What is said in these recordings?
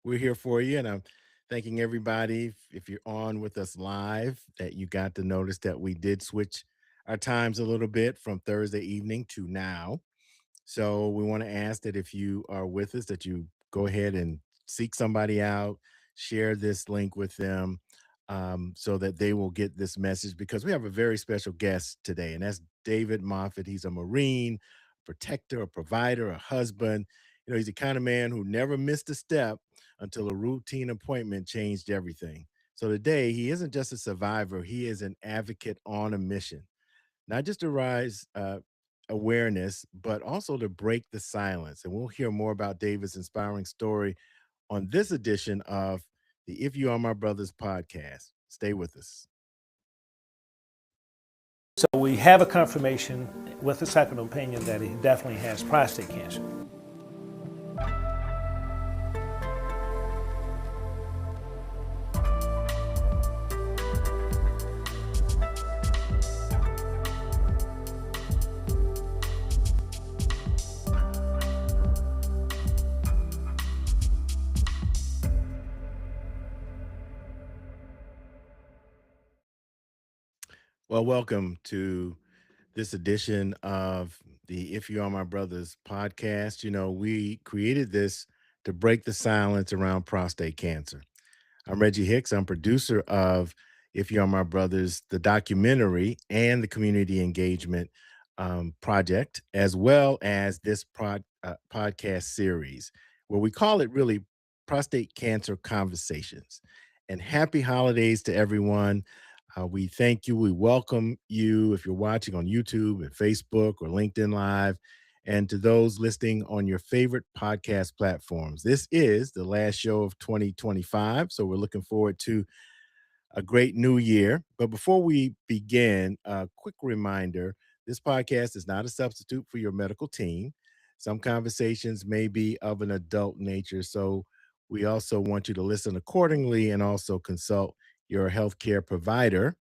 we're here for you, and I'm thanking everybody. If you're on with us live, that you got to notice that we did switch our times a little bit from Thursday evening to now. So we want to ask that if you are with us, that you go ahead and seek somebody out, share this link with them, so that they will get this message, because we have a very special guest today, and that's David Moffett. He's a Marine, protector, a provider, a husband. He's the kind of man who never missed a step until a routine appointment changed everything. So today, he isn't just a survivor, he is an advocate on a mission, not just to rise awareness, but also to break the silence. And we'll hear more about David's inspiring story on this edition of the If You Are My Brothers podcast. Stay with us. So we have a confirmation with a second opinion that he definitely has prostate cancer. Well, welcome to this edition of the If You Are My Brothers podcast. We created this to break the silence around prostate cancer. I'm Reggie Hicks. I'm producer of If You Are My Brothers, the documentary and the community engagement project, as well as this podcast series, where we call it really Prostate Cancer Conversations. And happy holidays to everyone. We thank you. We welcome you if you're watching on YouTube and Facebook or LinkedIn Live, and to those listening on your favorite podcast platforms. This is the last show of 2025, so we're looking forward to a great new year. But before we begin, a quick reminder: this podcast is not a substitute for your medical team. Some conversations may be of an adult nature, so we also want you to listen accordingly and also consult your healthcare provider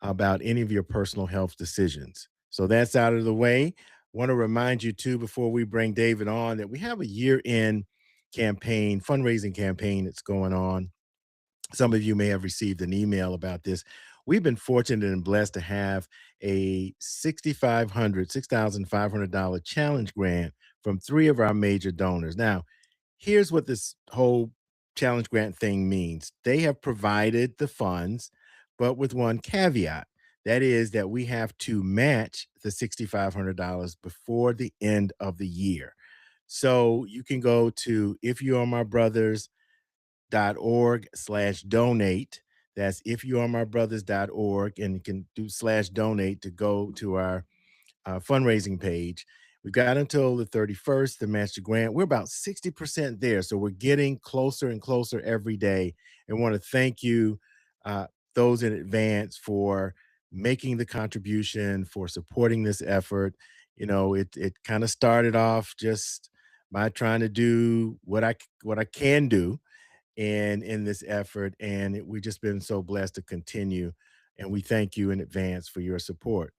about any of your personal health decisions. So that's out of the way. Want to remind you too, before we bring David on, that we have a year-end campaign, fundraising campaign that's going on. Some of you may have received an email about this. We've been fortunate and blessed to have a $6,500 challenge grant from three of our major donors. Now, here's what this whole challenge grant thing means. They have provided the funds, but with one caveat. That is that we have to match the $6,500 before the end of the year. So you can go to ifyouaremybrothers.org/donate. That's ifyouaremybrothers.org, and you can do /donate to go to our fundraising page. We've got until the 31st to match the grant. We're about 60% there. So we're getting closer and closer every day. And want to thank you, uh, those in advance, for making the contribution, for supporting this effort. It kind of started off just by trying to do what I can do and in this effort. And we've just been so blessed to continue. And we thank you in advance for your support.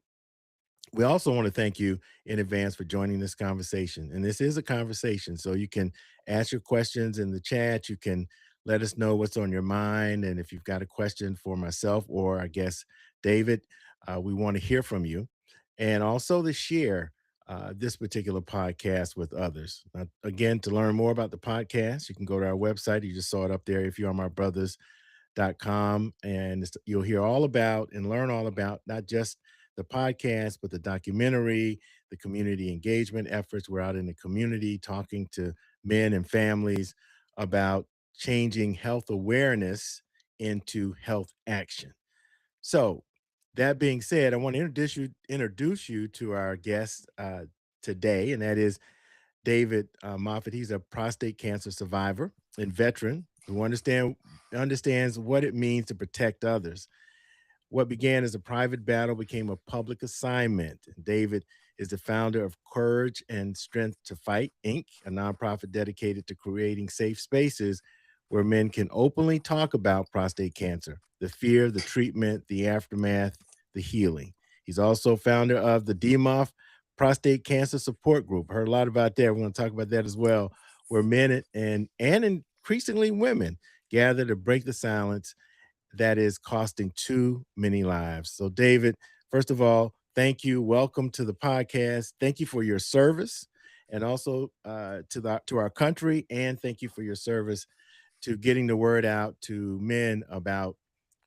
We also want to thank you in advance for joining this conversation. And this is a conversation, so you can ask your questions in the chat. You can let us know what's on your mind. And if you've got a question for myself or I guess David, we want to hear from you. And also to share this particular podcast with others. Again, to learn more about the podcast, you can go to our website. You just saw it up there, if you are my brothers.com, and you'll hear all about and learn all about not just the podcast, but the documentary, the community engagement efforts. We're out in the community talking to men and families about changing health awareness into health action. So, that being said, I want to introduce you to our guest today, and that is David Moffett. He's a prostate cancer survivor and veteran who understands what it means to protect others. What began as a private battle became a public assignment. David is the founder of Courage and Strength to Fight, Inc., a nonprofit dedicated to creating safe spaces where men can openly talk about prostate cancer, the fear, the treatment, the aftermath, the healing. He's also founder of the DMOF Prostate Cancer Support Group. Heard a lot about that. We're going to talk about that as well, where men and increasingly women, gather to break the silence that is costing too many lives. So, David, first of all, thank you. Welcome to the podcast. Thank you for your service, and also to our country, and thank you for your service to getting the word out to men about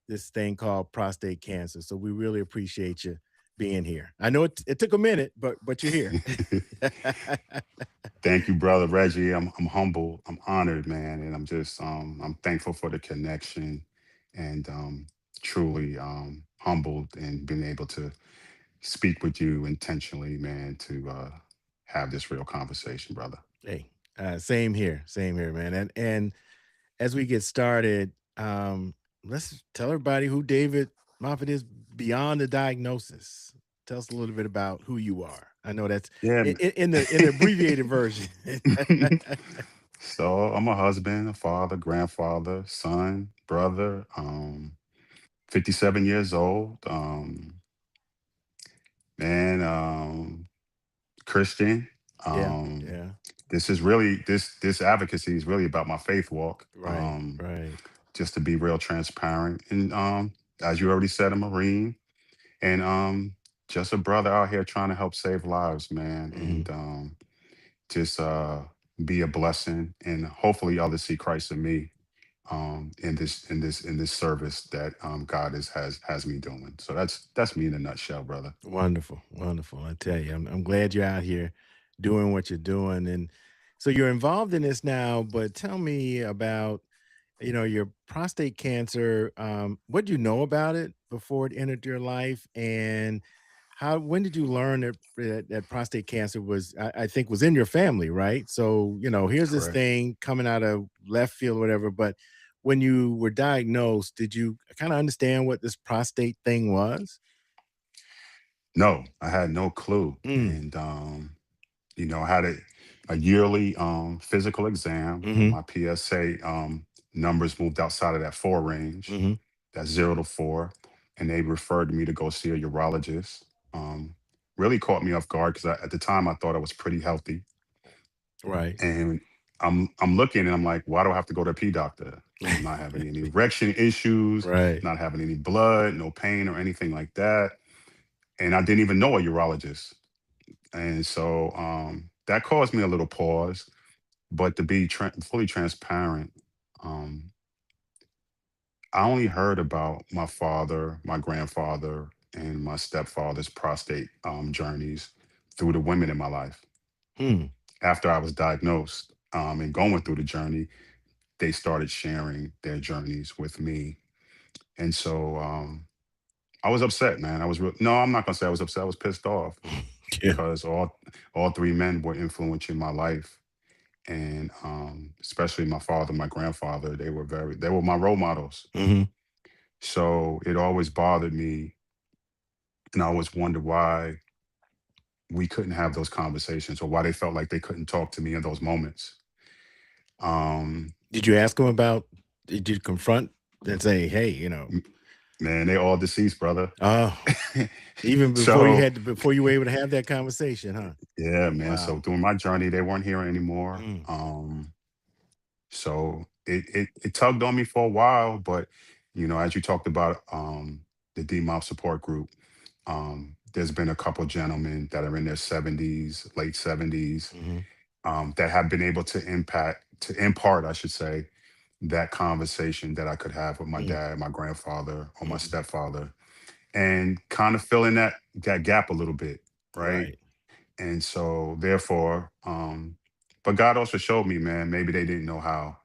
this thing called prostate cancer. So we really appreciate you being here. I know it took a minute, but you're here. Thank you, brother Reggie. I'm humbled. I'm honored, man, and I'm thankful for the connection, and truly humbled and being able to speak with you intentionally, man, to have this real conversation, brother. Hey, same here, man. And as we get started, let's tell everybody who David Moffett is beyond the diagnosis. Tell us a little bit about who you are. I know that's Yeah. in the abbreviated version. So I'm a husband, a father, grandfather, son, brother. 57 years old. Man, Christian. Yeah, Um, yeah, this is really this advocacy is really about my faith walk. right, right. Just to be real transparent, and as you already said, a Marine, and just a brother out here trying to help save lives, man, Hmm. and just be a blessing, and hopefully others see Christ in me. In this service that God has me doing. So that's me in a nutshell, brother. Wonderful, wonderful. I tell you, I'm glad you're out here doing what you're doing, and so you're involved in this now. But tell me about your prostate cancer. What do you know about it before it entered your life, and how when did you learn that prostate cancer was I think was in your family, right? So here's this Correct. thing coming out of left field, or whatever. But when you were diagnosed, did you kind of understand what this prostate thing was? No, I had no clue, Mm, and I had a yearly physical exam, and mm-hmm, my PSA numbers moved outside of that four range, mm-hmm, that's 0 to 4, and they referred me to go see a urologist. Um, Really caught me off guard because at the time I thought I was pretty healthy, right. and I'm looking and I'm like, why do I have to go to a pee doctor? I'm not having any erection issues, Right. not having any blood, no pain or anything like that, and I didn't even know a urologist. And so that caused me a little pause. But to be fully transparent, um, I only heard about my father, my grandfather, and my stepfather's prostate journeys through the women in my life. Hmm. After I was diagnosed and going through the journey, they started sharing their journeys with me. And so I was upset, man. No, I'm not gonna say I was upset. I was pissed off Yeah. because all three men were influencing my life, and especially my father, my grandfather. They were my role models. Hmm. So it always bothered me, and I always wondered why we couldn't have those conversations, or why they felt like they couldn't talk to me in those moments. Um, Did you ask him about? Did you confront and say, "Hey, m- Man, they all deceased, brother. oh, even So before you were able to have that conversation, huh?" yeah, man. So Wow. during my journey, they weren't here anymore. Mm, So it tugged on me for a while, but as you talked about the DMOP support group, there's been a couple gentlemen that are in their 70s, late 70s, mhm, that have been able to impart, I should say, that conversation that I could have with my mm, dad, my grandfather, or my mhm. stepfather, and kind of filling that gap a little bit, right? Right. And so therefore, but God also showed me, man, maybe they didn't know how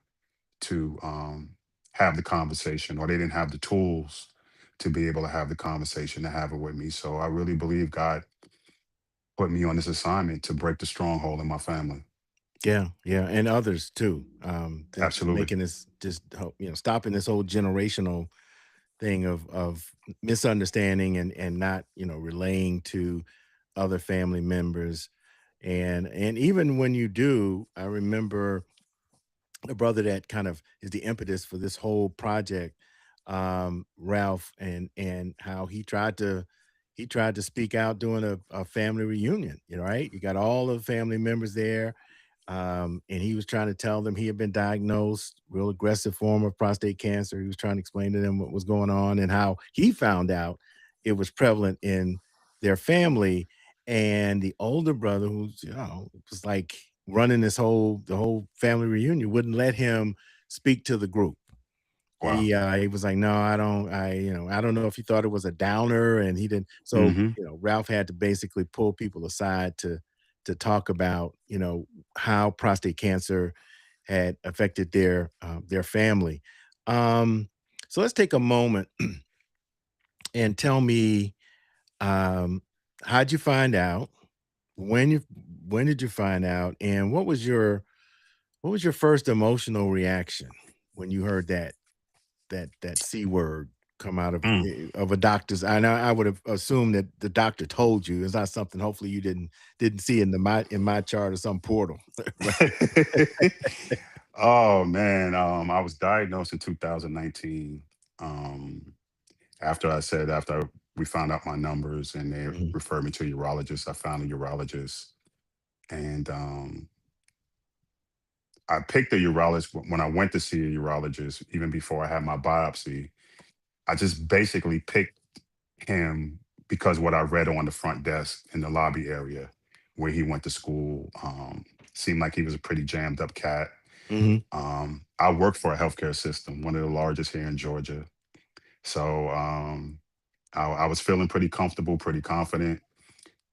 to have the conversation, or they didn't have the tools to be able to have the conversation, to have it with me. So I really believe God put me on this assignment to break the stronghold in my family. Yeah, yeah, and others too. Just Absolutely. making this, just stopping this whole generational thing of misunderstanding and not relaying to other family members, and even when you do, I remember the brother that kind of is the impetus for this whole project, Ralph, and how he tried to speak out during a family reunion. Right? You got all the family members there, And he was trying to tell them he had been diagnosed real aggressive form of prostate cancer. He was trying to explain to them what was going on and how he found out it was prevalent in their family. And the older brother, who's was like running the whole family reunion, wouldn't let him speak to the group. Wow. He was like, "No, I don't know if he thought it was a downer," and he didn't. So, Hmm. Ralph had to basically pull people aside to talk about, how prostate cancer had affected their family. Um, so let's take a moment and tell me, um, how'd you find out? When you when did you find out? And what was your first emotional reaction when you heard that C word come out of a doctor's. I would have assumed that the doctor told you. It's not something hopefully you didn't see in my chart or some portal, right? Oh man, I was diagnosed in 2019. Um, after we found out my numbers and they Mhm, referred me to a urologist, I found a urologist, and I picked a urologist when I went to see a urologist. Even before I had my biopsy, I just basically picked him because what I read on the front desk in the lobby area where he went to school seemed like he was a pretty jammed up cat. mhm, I worked for a healthcare system, one of the largest here in Georgia. So I was feeling pretty comfortable, pretty confident.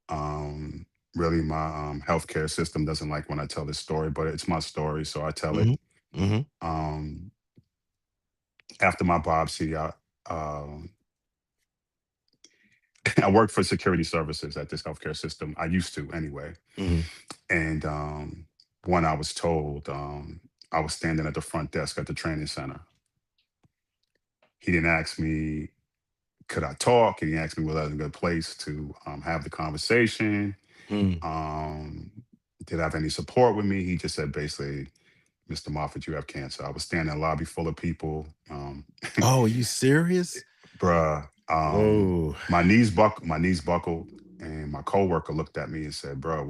Um, Really, my healthcare system doesn't like when I tell this story, but it's my story, so I tell it. mhm, mhm, Um, After my biopsy, um, I worked for security services at this healthcare system. I used to anyway. mhm. And when I was told, I was standing at the front desk at the training center. He didn't ask me, could I talk? He didn't ask me whether I was in a good place to have the conversation. Mm. Um, did I have any support with me? He just said basically, Mr. Moffett, you have cancer. I was standing in a lobby full of people. Oh, are you serious? Bruh, Whoa. my knees buckled, and my coworker looked at me and said, "Bro,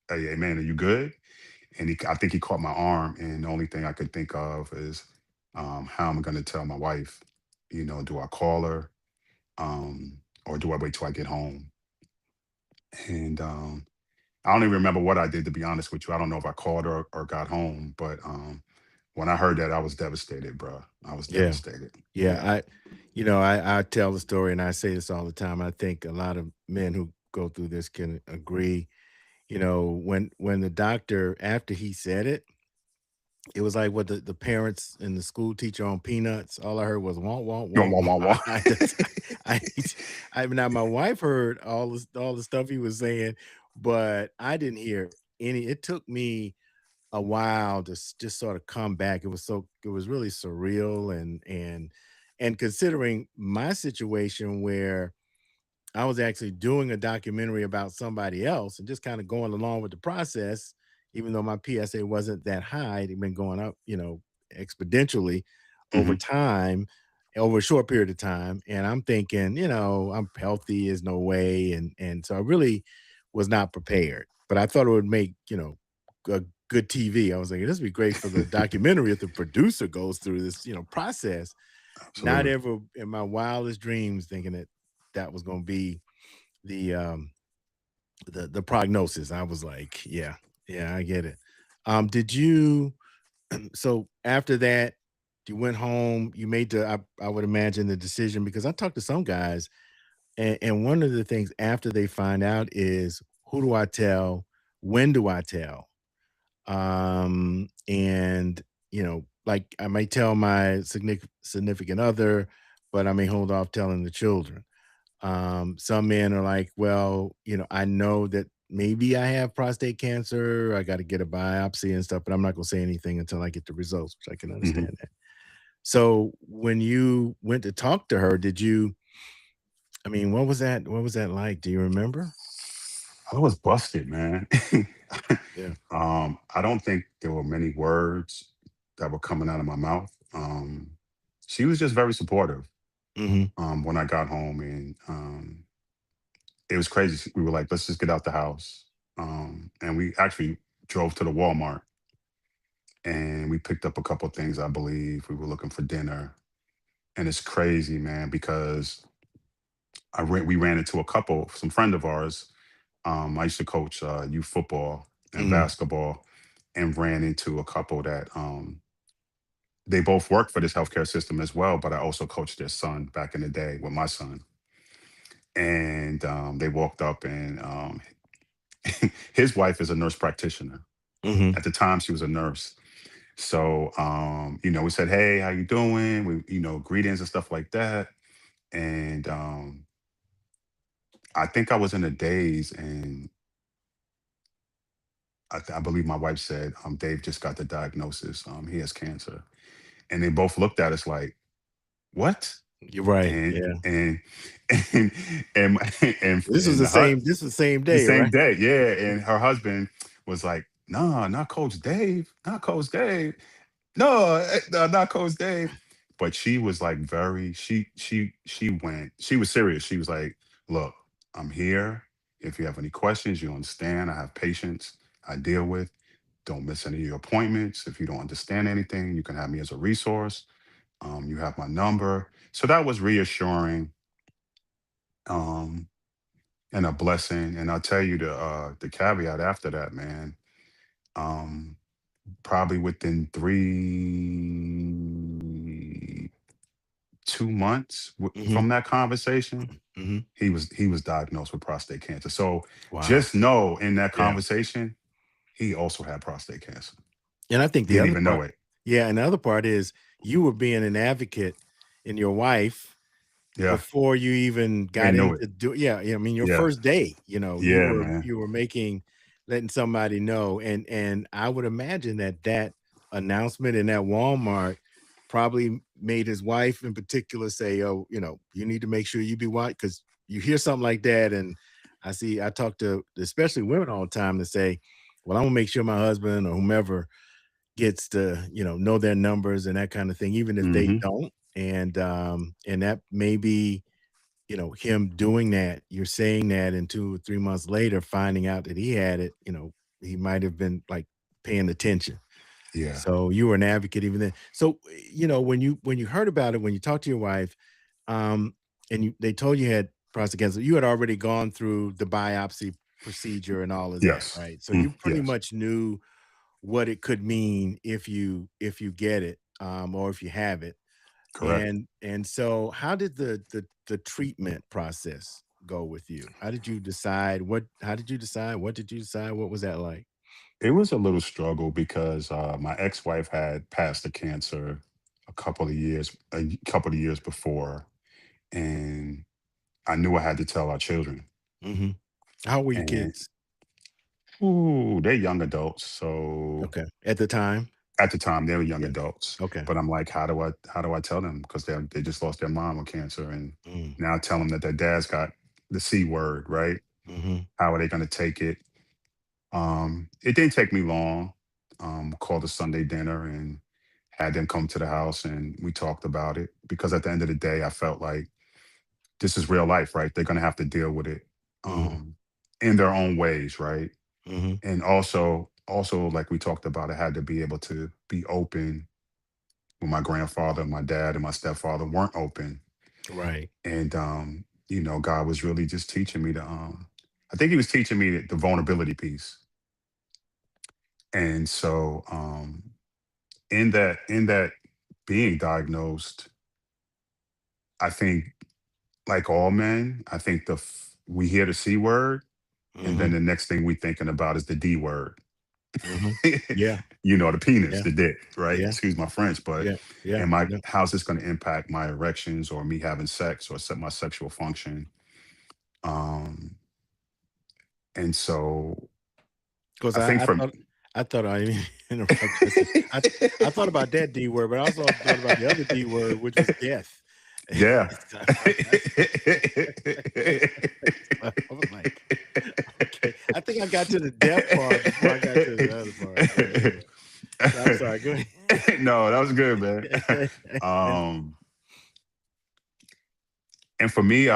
hey man, are you good?" And I think he caught my arm, and the only thing I could think of is how am I going to tell my wife? Do I call her, or do I wait till I get home? And I don't even remember what I did, to be honest with you. I don't know if I called her or got home, but when I heard that, I was devastated, bro. I was Yeah. devastated. Yeah, Yeah. I tell the story and I say this all the time. I think a lot of men who go through this can agree. When the doctor, after he said it, it was like what the parents and the school teacher on Peanuts. All I heard was "womp womp Wah, wah, womp." wah, wah. I just, I, now my wife heard all the stuff he was saying, but I didn't hear any. It took me a while to just sort of come back. It was really surreal and considering my situation where I was actually doing a documentary about somebody else and just kind of going along with the process, even though my PSA wasn't that high, it had been going up, exponentially over Hmm. time, over a short period of time. And I'm thinking, I'm healthy, is no way. And so I really was not prepared. But I thought it would make, a good TV. I was like, this would be great for the documentary if the producer goes through this, process. Not Absolutely. ever in my wildest dreams thinking that that was going to be the the prognosis. I was like, yeah, yeah, I get it. Did you so after that you went home, you made I would imagine the decision because I talked to some guys and one of the things after they find out is who do I tell? When do I tell? And like I may tell my significant other, but I may hold off telling the children. Some men are like, well, I know that maybe I have prostate cancer. I got to get a biopsy and stuff, but I'm not going to say anything until I get the results, which I can Hmm. understand that. So when you went to talk to her, I mean, what was that? What was that like? Do you remember? I was busted, man. Yeah. I don't think there were many words that were coming out of my mouth. She was just very supportive Hmm. when I got home, and it was crazy. We were like, let's just get out the house. And we actually drove to the Walmart and we picked up a couple things. I believe we were looking for dinner, and it's crazy, man, because we ran into a couple, some friend of ours. I used to coach youth football and Mhm, basketball, and ran into a couple that they both work for this healthcare system as well. But I also coached their son back in the day with my son, and they walked up, and his wife is a nurse practitioner. mhm. At the time, she was a nurse. So, we said, "Hey, how you doing?" We, greetings and stuff like that. And I think I was in a daze, and I believe my wife said, "Dave just got the diagnosis. He has cancer." And they both looked at us like, "What?" You're right, And yeah. and and and This was and this was the same the day, same right? day, yeah. And her husband was like, "No, not Coach Dave, not Coach Dave." No, no, not Coach Dave. But she was like very, she was serious. She was like, look, I'm here. If you have any questions, you understand. I have patience I deal with. Don't miss any of your appointments. If you don't understand anything, you can have me as a resource. You have my number. So that was reassuring, um, and a blessing. And I'll tell you the caveat after that, man. Um, Probably within 2 months Mhm, from that conversation, mhm. he was diagnosed with prostate cancer. So Wow, just know in that yeah. conversation, he also had prostate cancer. And I think the Didn't other even know part it. yeah, and the other part is you were being an advocate in your wife Yeah, before you even got and knew it. into yeah, I mean, your Yeah, first day, yeah, man. you were making letting somebody know, and I would imagine that that announcement in that Walmart probably made his wife in particular say, "Oh, you need to make sure you be watch because you hear something like that." And I talk to especially women all the time to say, "Well, I'm gonna make sure my husband or whomever gets to, know their numbers and that kind of thing, even if they Hmm. don't." And that may be, him doing that. You're saying that, and 2 or 3 months later, finding out that he had it, he might have been like paying attention. Yeah, So you were an advocate even then. So, when you heard about it, when you talked to your wife, um, and they told you had prostate cancer, you had already gone through the biopsy procedure and all of that, yes, right? So you pretty yes, much knew what it could mean if you get it, or if you have it. correct. And so how did the treatment process go with you? How did you decide? What did you decide? What was that like? It was a little struggle because my ex-wife had passed the cancer a couple of years before, and I knew I had to tell our children. Mhm. How were your And kids? ooh, they're young adults. So Okay. At the time? at the time they were young Yeah. adults. Okay. But I'm like, how do I tell them? Because they just lost their mom with cancer, and Mm. now tell them that their dad's got the C word, right? Mhm. How are they gonna take it? It didn't take me long. Called a Sunday dinner and had them come to the house, and we talked about it, because at the end of the day I felt like this is real life, right? They're gonna have to deal with it Mhm. in their own ways, right? Mhm. And also like we talked about, I had to be able to be open when my grandfather, my dad, and my stepfather weren't open. Right. And God was really just teaching me I think he was teaching me the vulnerability piece. And so in that being diagnosed, I think, like all men, I think we hear the C word, and then Mhm. the next thing we thinking about is the D word. Mhm. Yeah. The penis, Yeah. the dick, right? Yeah. Excuse my French, but Yeah. Yeah. Yeah. how's this going to impact my erections or me having sex or set my sexual function? Um, and so 'Cause I think from I thought I didn't mean to interrupt you. I thought about that D word, but I also thought about the other D word, which was death. yeah. So I was like, okay. I think I got to the death part before I got to the other part. So anyway, so I'm sorry. Go No, that was good, man. ahead. And um, and for me,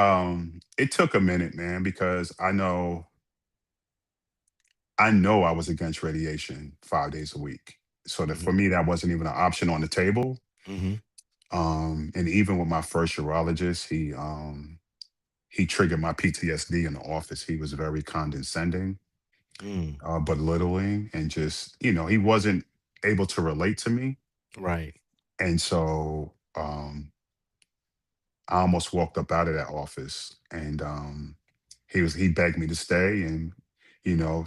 it took a minute, man, because I know I know I was against radiation 5 days a week. So that for Mhm. me, that wasn't even an option on the table. Mhm. And even with my first urologist, he triggered my PTSD in the office. He was very condescending, Mm. belittling, and just, he wasn't able to relate to me. Right. And so I almost walked up out of that office, and he begged me to stay and,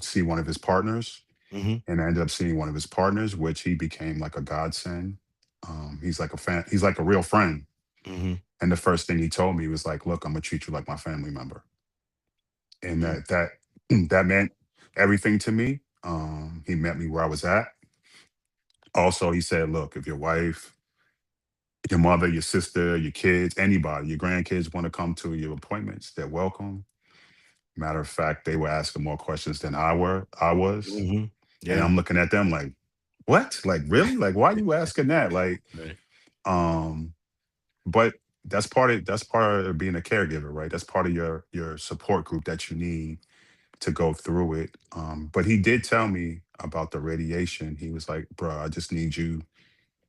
see one of his partners. Mhm. And I ended up seeing one of his partners, which he became like a godsend. He's like a real friend. Mhm. And the first thing he told me was like, "Look, I'm gonna treat you like my family member," and Mm. that meant everything to me. He met me where I was at. Also, he said, "Look, if your wife, your mother, your sister, your kids, anybody, your grandkids want to come to your appointments, they're welcome." Matter of fact, they were asking more questions than I was, Mhm. and Yeah. I'm looking at them like, "What? Like really? Like why are you asking that?" Like, Right. um, but that's part of being a caregiver, right? That's part of your support group that you need to go through it. But he did tell me about the radiation. He was like, "Bro, I just need you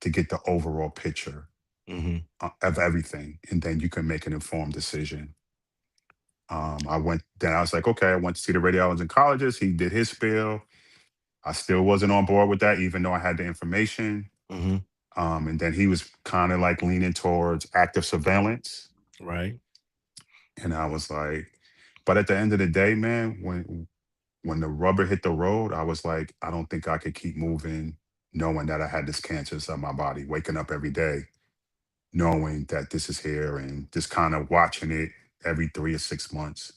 to get the overall picture Mhm. of everything, and then you can make an informed decision." I was like, okay, I went to see the radiologist oncologist. He did his spiel. I still wasn't on board with that, even though I had the information. Mhm. And then he was kind of like leaning towards active surveillance. Right. And I was like, but at the end of the day, man, when the rubber hit the road, I was like, I don't think I could keep moving, knowing that I had this cancer inside my body, waking up every day, knowing that this is here and just kind of watching it every 3 or 6 months.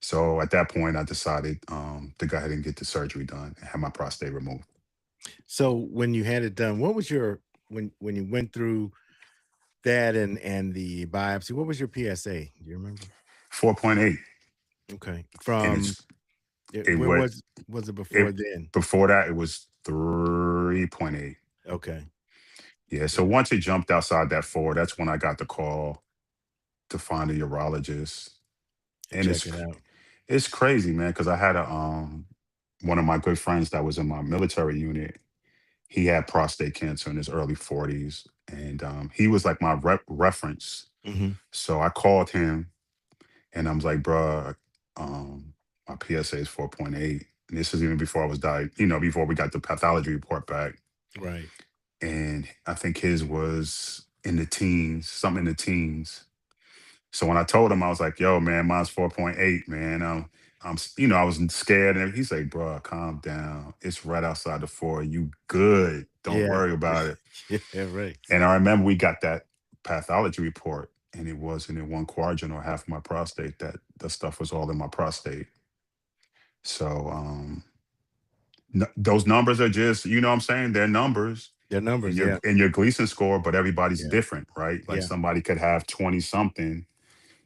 So at that point, I decided to go ahead and get the surgery done and have my prostate removed. So when you had it done, what was your when you went through that and the biopsy, what was your PSA? Do you remember? 4.8, Okay. and From it where went was it it before then? before that it was 3.8. Okay. Yeah. So Yeah. once it jumped outside that four, that's when I got the call to find a urologist, And and check it out. it's crazy, man, because I had a one of my good friends that was in my military unit. He had prostate cancer in his early 40s, and he was like my reference. Mhm. So I called him and I was like, bruh, um, my PSA is 4.8. And this is even before I was died, before we got the pathology report back. Right. And I think his was in the teens, something in the teens. So when I told him, I was like, yo, man, mine's 4.8, man. I was scared. And he's like, bro, calm down. It's right outside the four. You good. Don't Yeah. worry about it. Yeah, right. And I remember we got that pathology report, and it wasn't in one quadrant or half of my prostate. That the stuff was all in my prostate. So those numbers are just, what I'm saying, they're numbers Their in numbers, your yeah. in your Gleason score, but everybody's Yeah. different, right? Like Yeah. somebody could have 20 something,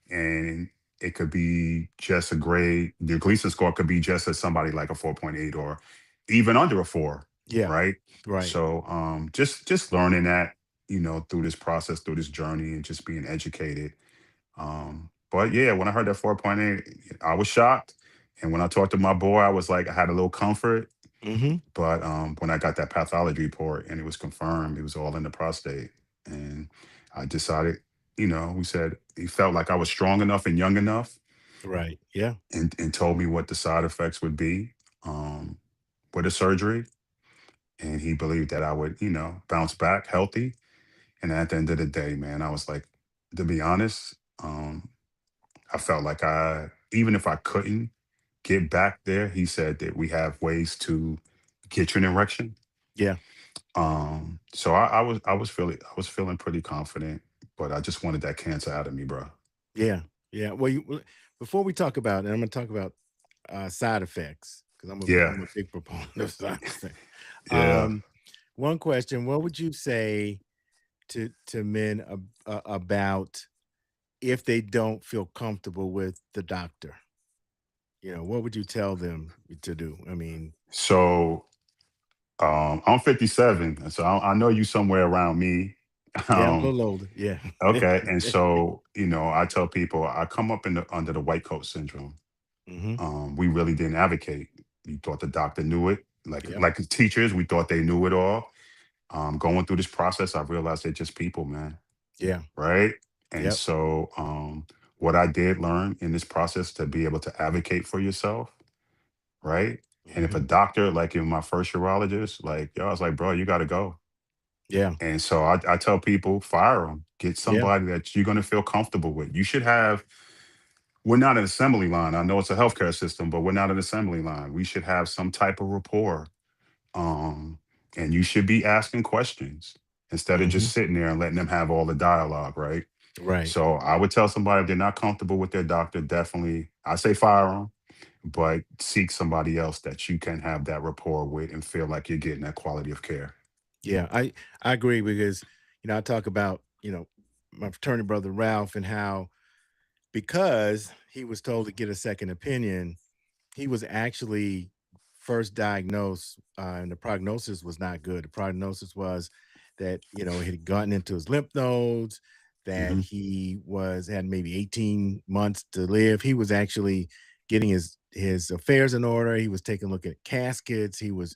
and it could be just a grade. Your Gleason score could be just as somebody like a 4.8 or even under a four, Yeah. right? Right. So just learning that, through this process, through this journey, and just being educated. But yeah, when I heard that 4.8, I was shocked. And when I talked to my boy, I was like, I had a little comfort. Mhm. But when I got that pathology report and it was confirmed, it was all in the prostate. And I decided, we said he felt like I was strong enough and young enough, Right. Yeah. and told me what the side effects would be um, with the surgery. And he believed that I would, bounce back healthy. And at the end of the day, man, I was like, to be honest, I felt like even if I couldn't get back there, he said that we have ways to get you an erection. Yeah. So I was feeling pretty confident, but I just wanted that cancer out of me, bro. Yeah. Yeah. Well, before we talk about, and I'm going to talk about side effects because Yeah, I'm a big proponent of side effects. yeah. Um, one question: what would you say to men about if they don't feel comfortable with the doctor? What would you tell them to do? I mean, So I'm 57, and so I know you somewhere around me. yeah, I'm a Um, little older. Yeah. okay, and so I tell people I come up under the white coat syndrome. Hmm. We really didn't advocate. You thought the doctor knew it. Yeah. Like teachers, we thought they knew it all. Going through this process, I realized they're just people, man. Yeah. Right. And Yep. so, what I did learn in this process to be able to advocate for yourself, right? And if a Mhm. doctor, like in my first urologist, like, yo, I was like, bro, you got to go. Yeah. And so I tell people, fire them, get Yeah. somebody that you're going to feel comfortable with. You should have, we're not an assembly line. I know it's a healthcare system, but we're not an assembly line. We should have some type of rapport. Um, and you should be asking questions instead of Mhm. just sitting there and letting them have all the dialogue, right? Right. So I would tell somebody if they're not comfortable with their doctor, definitely, I say fire them, but seek somebody else that you can have that rapport with and feel like you're getting that quality of care. Yeah, I agree because I talk about my fraternity brother Ralph and how because he was told to get a second opinion, he was actually first diagnosed, and the prognosis was not good. The prognosis was that it had gotten into his lymph nodes, that Hmm. he was had maybe 18 months to live. He was actually getting his affairs in order. He was taking a look at caskets. He was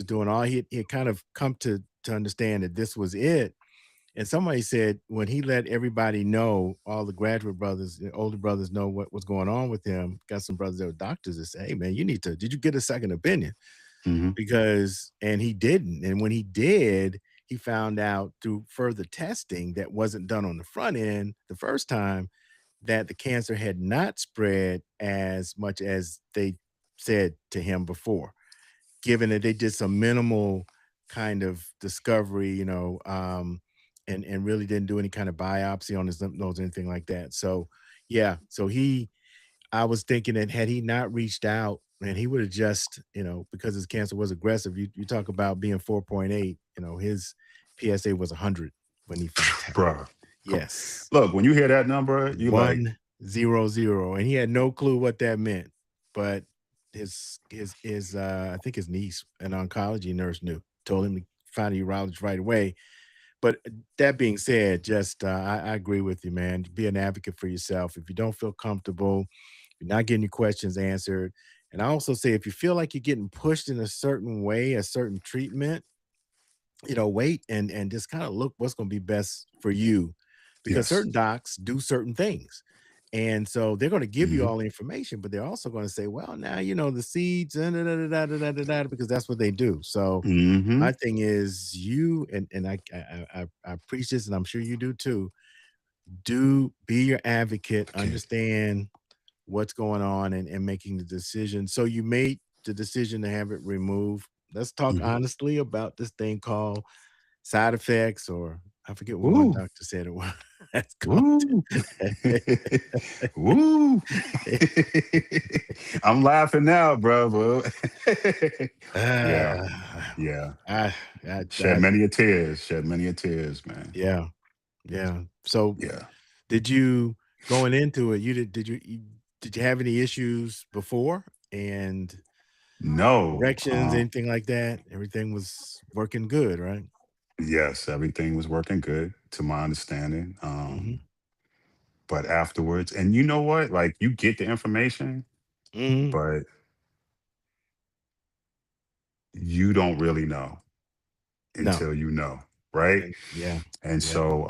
doing all he had kind of come to understand that this was it. And somebody said when he let everybody know, all the graduate brothers, the older brothers know what was going on with him. Got some brothers that were doctors that say, "Hey man, did you get a second opinion?" Hmm. And he didn't. And when he did, he found out through further testing that wasn't done on the front end the first time that the cancer had not spread as much as they said to him before, given that they did some minimal kind of discovery, and really didn't do any kind of biopsy on his lymph nodes or anything like that. So, yeah, I was thinking that had he not reached out, man, he would have just, because his cancer was aggressive. You talk about being 4.8, his PSA was 100 when he found out. Bruh. co- Yes. Look, when you hear that number, you like, 100, and he had no clue what that meant, but his I think his niece, an oncology nurse, told him to find a urologist right away. But that being said, just I agree with you, man. Be an advocate for yourself. If you don't feel comfortable, you're not getting your questions answered. And I also say if you feel like you're getting pushed in a certain way, a certain treatment, wait and just kind of look what's going to be best for you, because yes. certain docs do certain things. And so they're going to give you Hmm. all the information, but they're also going to say, well, now the seeds, because that's what they do. So Hmm. my thing is you and I preach this, and I'm sure you do too. Do be your advocate, Kid. understand what's going on and making the decision. So you made the decision to have it removed. Let's talk Hmm. honestly about this thing called side effects, or I forget what one Woo. doctor said it was. That's called. Woo. Woo. I'm laughing now, bro. Yeah. Ah, Yeah. I, Shed many a tears. Shed many a tears, man. yeah, yeah. So Yeah. did you going into it? Did you have any issues before and No. erections, anything like that? Everything was working good, right? Yes, everything was working good to my understanding. Mhm. But afterwards, and you know what? Like you get the information, Mhm. but you don't really know No. until you know, right? And yeah. And Yeah. so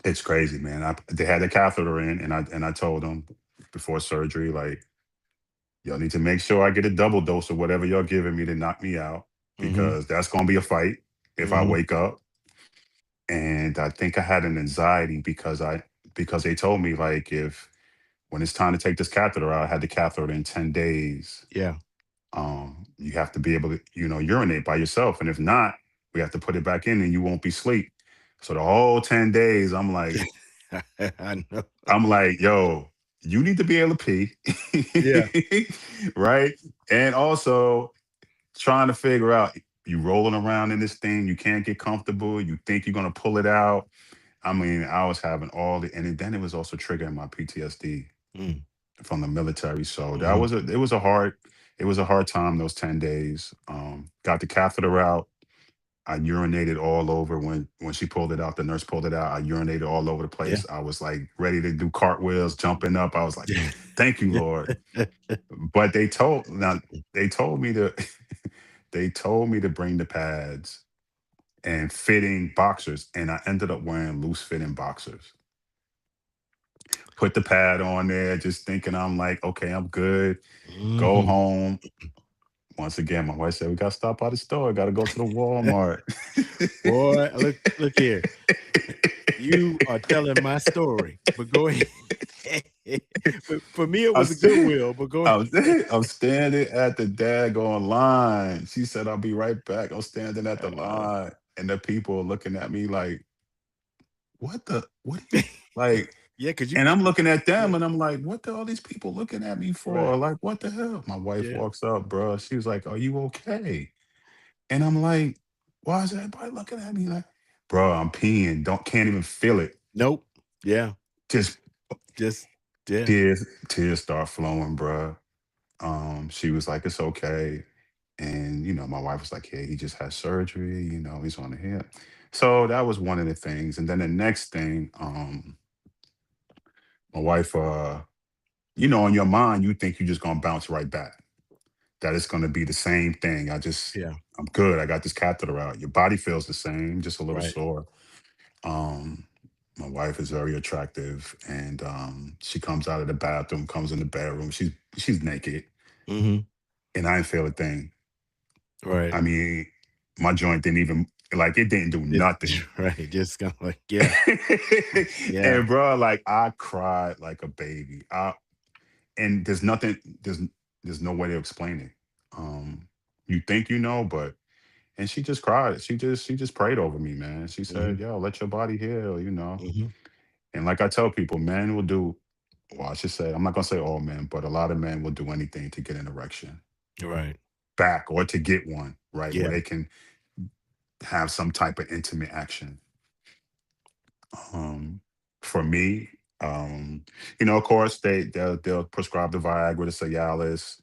it's crazy, man. They had the catheter in, and I told them before surgery, like, y'all need to make sure I get a double dose of whatever y'all giving me to knock me out, Mhm. because that's gonna be a fight if I Mhm. wake up. And I think I had an anxiety because they told me like if when it's time to take this catheter out, I had the catheter in 10 days. Yeah. You have to be able to, urinate by yourself. And if not, we have to put it back in and you won't be asleep. So the whole 10 days, I know. I'm like, yo, you need to be able to Yeah. pee. Right. And also trying to figure out you rolling around in this thing, you can't get comfortable, you think you're gonna pull it out. I mean, I was having all the, and then it was also triggering my PTSD Mm. from the military. So Mhm. it was a hard time those 10 days. Got the catheter out. I urinated all over when she pulled it out. The nurse pulled it out. I urinated all over the Yeah. place. I was like ready to do cartwheels, jumping up. I was like, "Thank you, Lord." But they told me to they told me to bring the pads and fitting boxers, and I ended up wearing loose fitting boxers. Put the pad on there, just thinking I'm like, okay, I'm good. Go Mhm. home. Once again, my wife said we gotta stop by the store. Got to go to the Walmart. Boy, look here. You are telling my story, but go ahead. For me, it I'm, was a st- Goodwill, but go ahead. I'm standing at the daggone line. She said, I'll be right back. I'm standing at the Uh, line, and the people are looking at me like, what are you like? yeah, because And I'm looking at yeah, them, and I'm like, what are all these people looking at me for? right. Like, what the hell? My wife Yeah. walks up, bro. She was like, are you okay? And I'm like, why is everybody looking at me like, bro, I'm peeing. Can't even feel it. Nope. Yeah. Just Just yeah. tears start flowing, bro. She was like, it's okay. And my wife was like, yeah, he just had surgery, he's on the hip. So that was one of the things. And then the next thing, my wife, in your mind, you think you're just gonna bounce right back. That it's gonna be the same thing. Yeah. I'm good. I got this catheter out. Your body feels the same, just a little Right. sore. Um, my wife is very attractive, and she comes out of the bathroom, comes in the bedroom. She's naked, Mhm. and I didn't feel a thing. Right. I mean, my joint didn't even like it didn't do Just nothing. right. Just kinda like, yeah. Yeah. And bro, like I cried like a baby. And there's nothing, there's no way to explain it. You think but and she just cried. She just prayed over me, man. She said, Mhm. "Yo, let your body heal." Mhm. And like I tell people, men will do. Well, I should say, I'm not gonna say all men, but a lot of men will do anything to get an erection Right. back or to get one, right? Where Yeah. they can have some type of intimate action. Um, for me, of course, they'll prescribe the Viagra, the Cialis,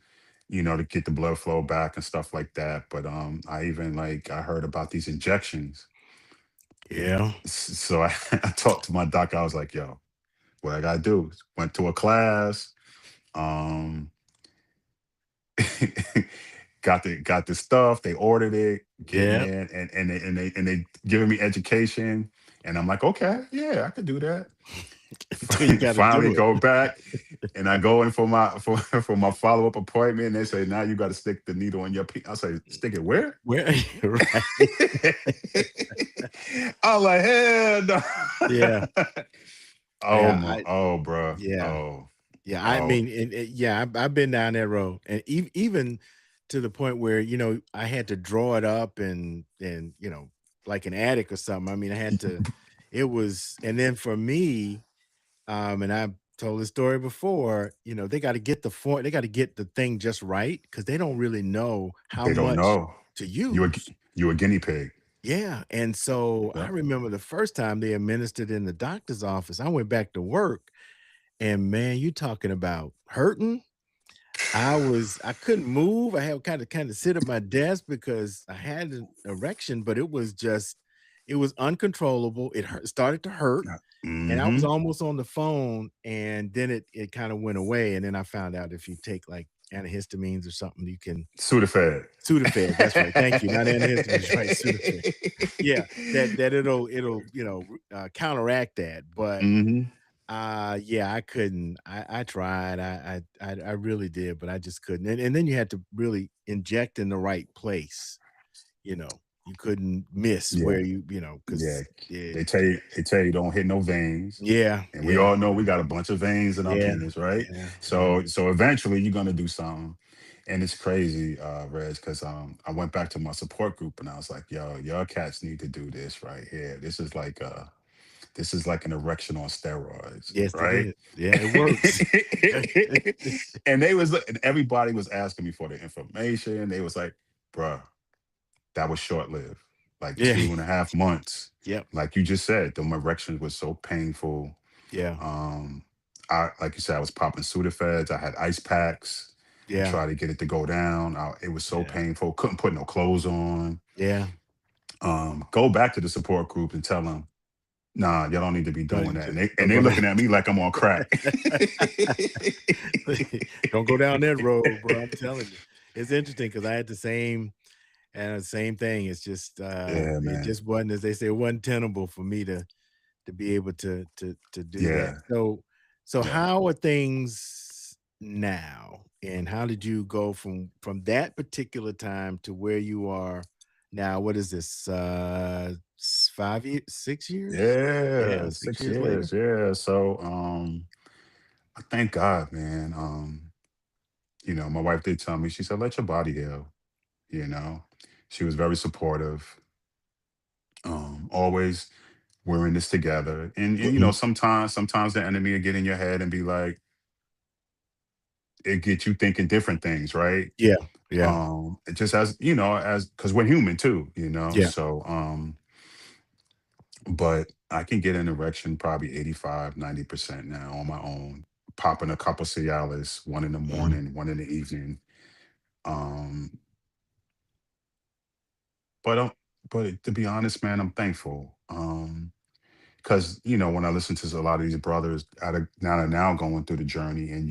to get the blood flow back and stuff like that. But I heard about these injections. Yeah. So I talked to my doctor. I was like, "Yo, what I gotta do?" Went to a class. Um, got the stuff. They ordered it, getting Yeah. in, and they giving me education. And I'm like, okay, yeah, I could do that. Until you gotta Finally do it. go back, and I go in for my for my follow up appointment. And they say, now you got to stick the needle in your pee. I say, stick it where? Where right. I'm like, hell no. Yeah. Oh Yeah, my, oh, bro, yeah. oh, Yeah, I oh, mean, and yeah, I've been down that road, and even to the point where I had to draw it up and like an attic or something. I mean, I had to. It was, and then for me, and I've told this story before. They got to get the form, they got to get the thing just right because they don't really know how they don't much know. to You a use. you a guinea pig. Yeah, and so I Yeah. remember the first time they administered in the doctor's office. I went back to work, and man, you talking about hurting. I couldn't move. I had kind of sit at my desk because I had an erection, but it was uncontrollable. It started to hurt, and I was Mm-hmm. almost on the phone, and then it kind of went away. And then I found out if you take like antihistamines or something, you can Sudafed. Sudafed. That's right. Thank you. Not antihistamines, right? Sudafed. Yeah, that it'll counteract that, but Hmm. yeah, I couldn't. I tried. I really did, but I just couldn't. And then you had to really inject in the right place. You couldn't miss Yeah, where yeah. because it. They tell you don't hit no veins. Yeah, And we yeah, all know we got a bunch of veins in our yeah, penis, right? yeah, yeah, So eventually you're gonna do something. And it's crazy, Reg, because I went back to my support group and I was like, yo, y'all cats need to do this right here. This is like an erection on steroids, yes, it right? is. Yeah, it works. And everybody was asking me for the information. They was like, bruh, that was short lived, like Yeah, 2.5 months. yep, Like you just said, the erections was so painful. yeah, Um, like you said, I was popping Sudafeds. I had ice packs to yeah, try to get it to go down. It was so yeah, painful. Couldn't put no clothes on. yeah, Go back to the support group and tell them, nah, y'all don't need to be No, doing you that. just And don't they go looking down. at me like I'm on crack. Don't go down that road, bro. I'm telling you. It's interesting because I had the same and the same thing. It's just Yeah, it man. just wasn't, as they say, it wasn't tenable for me to be able to do that. Yeah, So yeah, how are things now? And how did you go from that particular time to where you are now? What is this? 5 years, 6 years? Yeah, yeah. 6 years later. 6 years. Yeah. So, I thank God, man. My wife did tell me. She said, "Let your body heal." You know, she was very supportive. Always, we're in this together. And Mhm. sometimes the enemy will get in your head and be like, it gets you thinking different things, right? Yeah, yeah, It just as as because we're human too, yeah. so but I can get an erection probably 85-90% now on my own, popping a couple Cialis, one in the Mhm. morning, one in the evening. um but to be honest, man, I'm thankful. Because when I listen to a lot of these brothers now going through the journey, and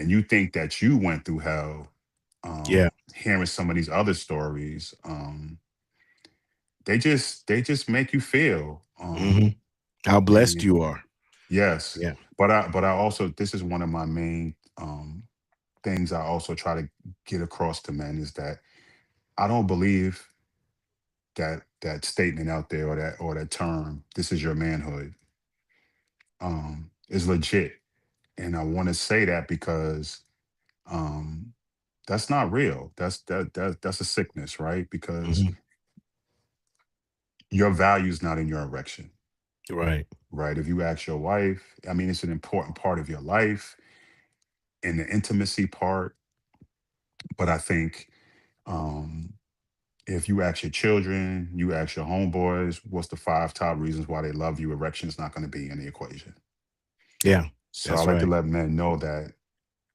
you think that you went through hell, Yeah. hearing some of these other stories, they just make you feel, Mhm. How blessed and you are. yes. Yeah. But I also, this is one of my main things I also try to get across to men, is that I don't believe that statement out there, or that term, "this is your manhood," is legit. And I want to say that because um that's not real. That's a sickness, right? Because Mhm. your value's not in your erection, Right. right? If you ask your wife, I mean, it's an important part of your life, and the intimacy part. But I think, um if you ask your children, you ask your homeboys, what's the five top reasons why they love you, erection's not going to be in the equation. Yeah. So I That's like to right. let men know that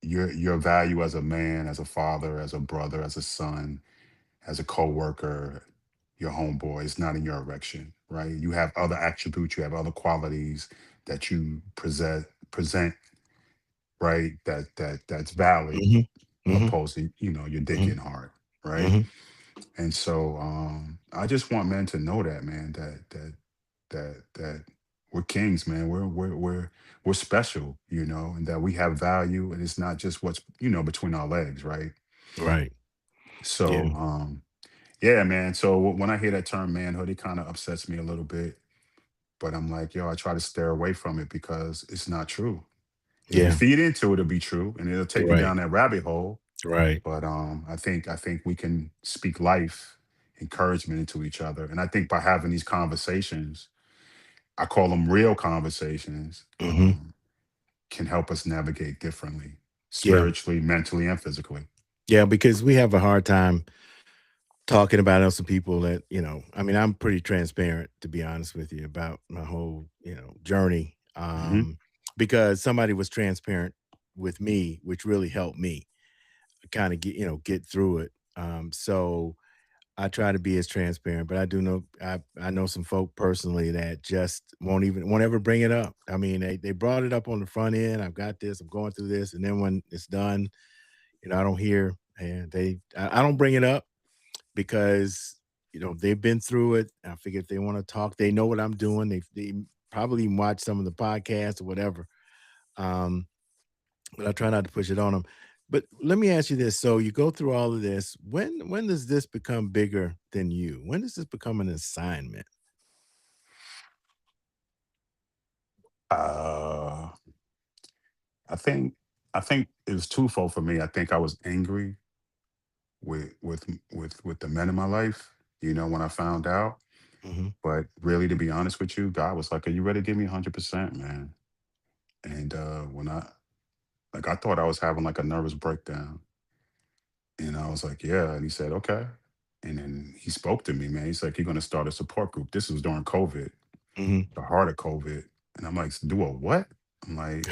your value as a man, as a father, as a brother, as a son, as a co-worker, your homeboy, is not in your erection, right? You have other attributes, you have other qualities that you present, right? That's valid, Mhm. Mhm. opposed to, your dick Mhm. getting hard, right? Mhm. And so, I just want men to know that, man, that we're kings, man. We're special, and that we have value, and it's not just what's, between our legs, right? Right. Yeah. So, yeah, man. So when I hear that term manhood, it kind of upsets me a little bit. But I'm like, yo, I try to stare away from it because it's not true. If you Yeah. feed into it, it'll be true, and it'll take you Right. down that rabbit hole. Right. But I think we can speak life, encouragement into each other, and I think by having these conversations, I call them real conversations, Mhm. can help us navigate differently, Yeah. spiritually, mentally, and physically. Yeah, because we have a hard time talking about it on some people that, I mean, I'm pretty transparent, to be honest with you, about my whole, journey. Hmm. Because somebody was transparent with me, which really helped me kind of get through it. So I try to be as transparent, but I do know I know some folk personally that just won't ever bring it up. I mean, they brought it up on the front end. I've got this, I'm going through this, and then when it's done, I don't hear, and I don't bring it up because they've been through it. I figure if they want to talk, they know what I'm doing. They probably even watch some of the podcasts or whatever. Um, but I try not to push it on them. But let me ask you this: so you go through all of this. When does this become bigger than you? When does this become an assignment? Uh, I think I think it was twofold for me. I think I was angry with the men in my life, when I found out. Hmm. But really, to be honest with you, God was like, "Are you ready to give me 100%, man?" And when I thought I was having like a nervous breakdown, and I was like, "Yeah," and he said, "Okay." And then he spoke to me, man. He's like, "You're gonna start a support group." This was during COVID, Hmm. the heart of COVID, and I'm like, "Do a what?" I'm like,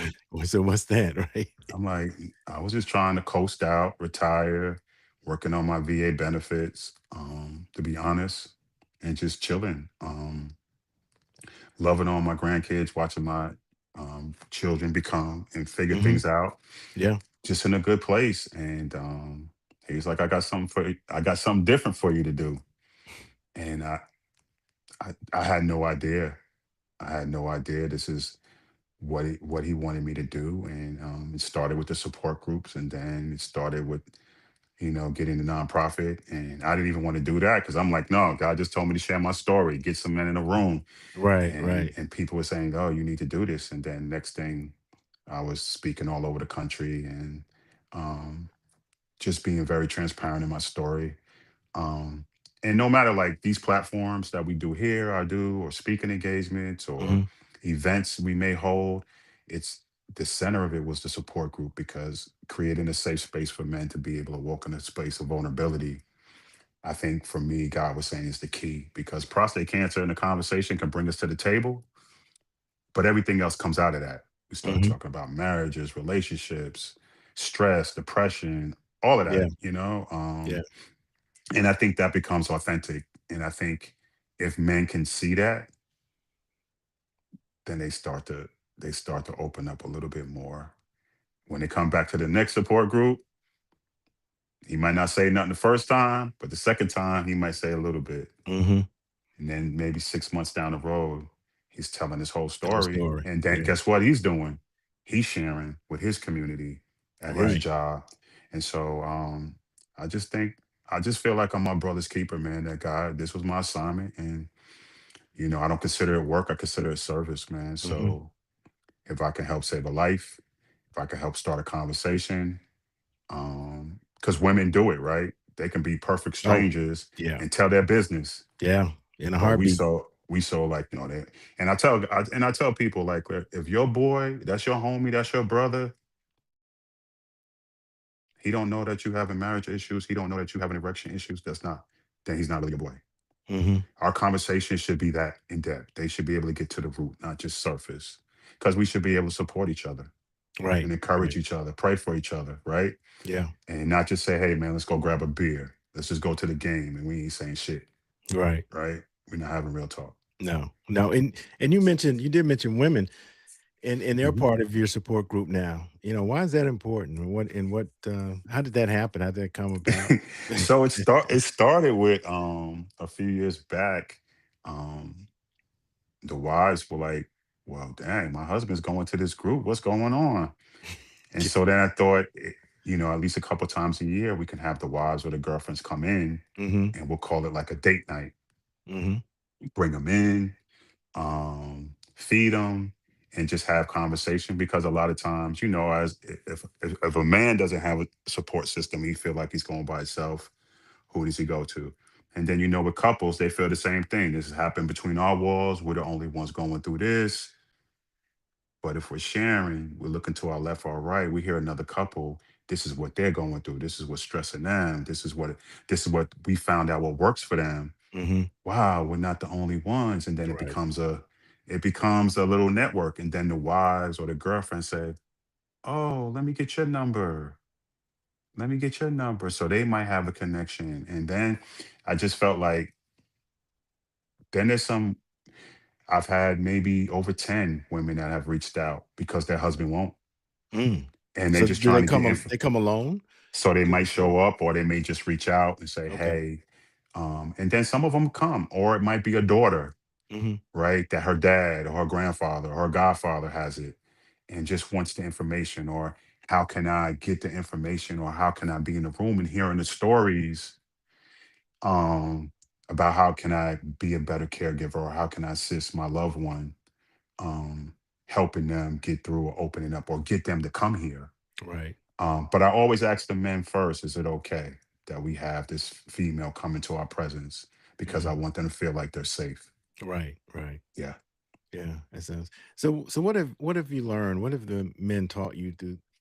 So what's that, right? I'm like, I was just trying to coast out, retire, working on my VA benefits. To be honest, and just chilling, loving on my grandkids, watching my children become and figure Mhm. things out, Yeah. just in a good place. And he's like, I got something different for you to do. And I had no idea. I had no idea this is what he wanted me to do. And it started with the support groups, and then it started with getting the nonprofit. And I didn't even want to do that because I'm like, no, God just told me to share my story, get some men in a room, Right, and right. people were saying, oh, you need to do this. And then next thing, I was speaking all over the country, and um, just being very transparent in my story. Um, and no matter like these platforms that we do here, I do, or speaking engagements or Mhm. events we may hold, it's the center of it was the support group, because creating a safe space for men to be able to walk in a space of vulnerability, I think for me, God was saying is the key, because prostate cancer in the conversation can bring us to the table, but everything else comes out of that. We start Mhm. talking about marriages, relationships, stress, depression, all of Yeah, that. yeah. And I think that becomes authentic. And I think if men can see that, then they start to open up a little bit more. When they come back to the next support group, he might not say nothing the first time, but the second time he might say a little bit. Mhm. And then maybe 6 months down the road, he's telling his whole Whole story. story. And then Yeah. guess what he's doing? He's sharing with his community at his Right. job. And so I just think I just feel like I'm my brother's keeper, man. That God, this was my assignment. And I don't consider it work. I consider it service, man. Mhm. So if I can help save a life, if I can help start a conversation, because women do it, right? They can be perfect Oh, strangers yeah. and tell their business, Yeah. In a but we heartbeat. so we so like that. And I tell people like, if your boy, that's your homie, that's your brother, he don't know that you having marriage issues, he don't know that you having erection issues. Then he's not really your boy. Mhm. Our conversation should be that in depth. They should be able to get to the root, not just surface. Because we should be able to support each other Right, and encourage right. each other, pray for each other, right? Yeah. And not just say, hey man, let's go grab a beer. Let's just go to the game and we ain't saying shit, Right. right? We're not having real talk. No, no, and you did mention women, and they're Mhm. part of your support group now. Why is that important? How did that happen? How did that come about? So it started with a few years back. Um the wives were like, well, dang, my husband's going to this group. What's going on? And so then I thought, at least a couple times a year, we can have the wives or the girlfriends come in, Mhm, and we'll call it like a date night. mhm, Bring them in, feed them, and just have conversation. Because a lot of times, as if a man doesn't have a support system, he feel like he's going by himself. Who does he go to? And then with couples, they feel the same thing. This has happened between our walls. We're the only ones going through this. But if we're sharing, we're looking to our left or our right, we hear another couple. This is what they're going through. This is what's stressing them. This is what we found out what works for them. mhm. Wow, we're not the only ones. And then it Right. becomes a little network. And then the wives or the girlfriend say, oh, let me get your number. Let me get your number. So they might have a connection. And then I just felt like then there's some I've had maybe over 10 women that have reached out because their husband won't. Mm. And they So just do trying to get info. they come alone So they to the might support? show up, or they may just reach out and say, Okay. hey. And then some of them come, or it might be a daughter, Mhm. right? That her dad or her grandfather or her godfather has it and just wants the information, or how can I get the information, or how can I be in the room and hearing the stories um, about how can I be a better caregiver, or how can I assist my loved one, um, helping them get through or opening up or get them to come here. Right. But I always ask the men first, is it okay that we have this female come into our presence? Because I Mhm. want them to feel like they're safe. Right, right. Yeah. Yeah, that sounds so what have you learned? What have the men taught you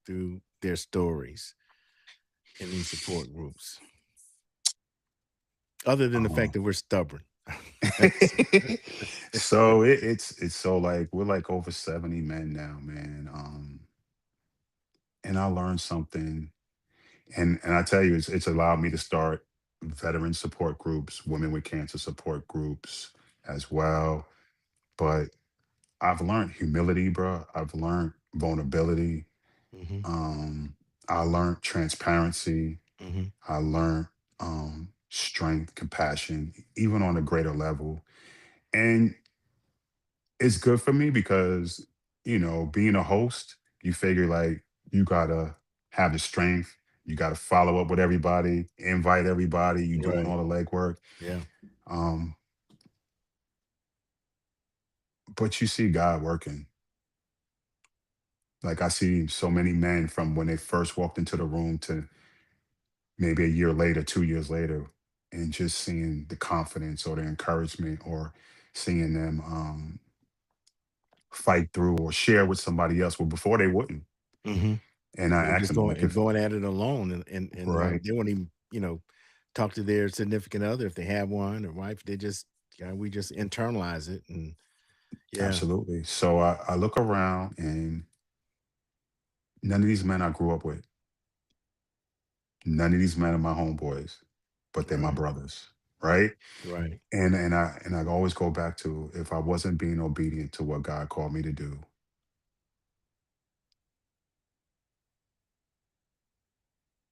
through their stories in these support groups? Other than the Uh, fact that we're stubborn. That's so it's so like we're like over 70 men now, man. And I learned something, and I tell you, it's allowed me to start. veteran support groups, women with cancer support groups as well. But I've learned humility, bro. I've learned vulnerability. Mhm. Um, I learned transparency. Mhm. I learned strength, compassion, even on a greater level. And it's good for me because, being a host, you figure like you gotta have the strength. You gotta follow up with everybody, invite everybody. You doing Right. all the legwork. Yeah. Um, but you see God working. Like I see so many men from when they first walked into the room to maybe a year later, 2 years later, and just seeing the confidence or the encouragement or seeing them fight through or share with somebody else. Well, before they wouldn't. Mhm. And I They're asked just them, going like, and if going at it alone, and right, they won't even, talk to their significant other if they have one or wife. They just, we just internalize it, and yeah. absolutely. So I look around and none of these men I grew up with, none of these men are my homeboys, but they're my Right. brothers. Right. Right. And I always go back to, if I wasn't being obedient to what God called me to do.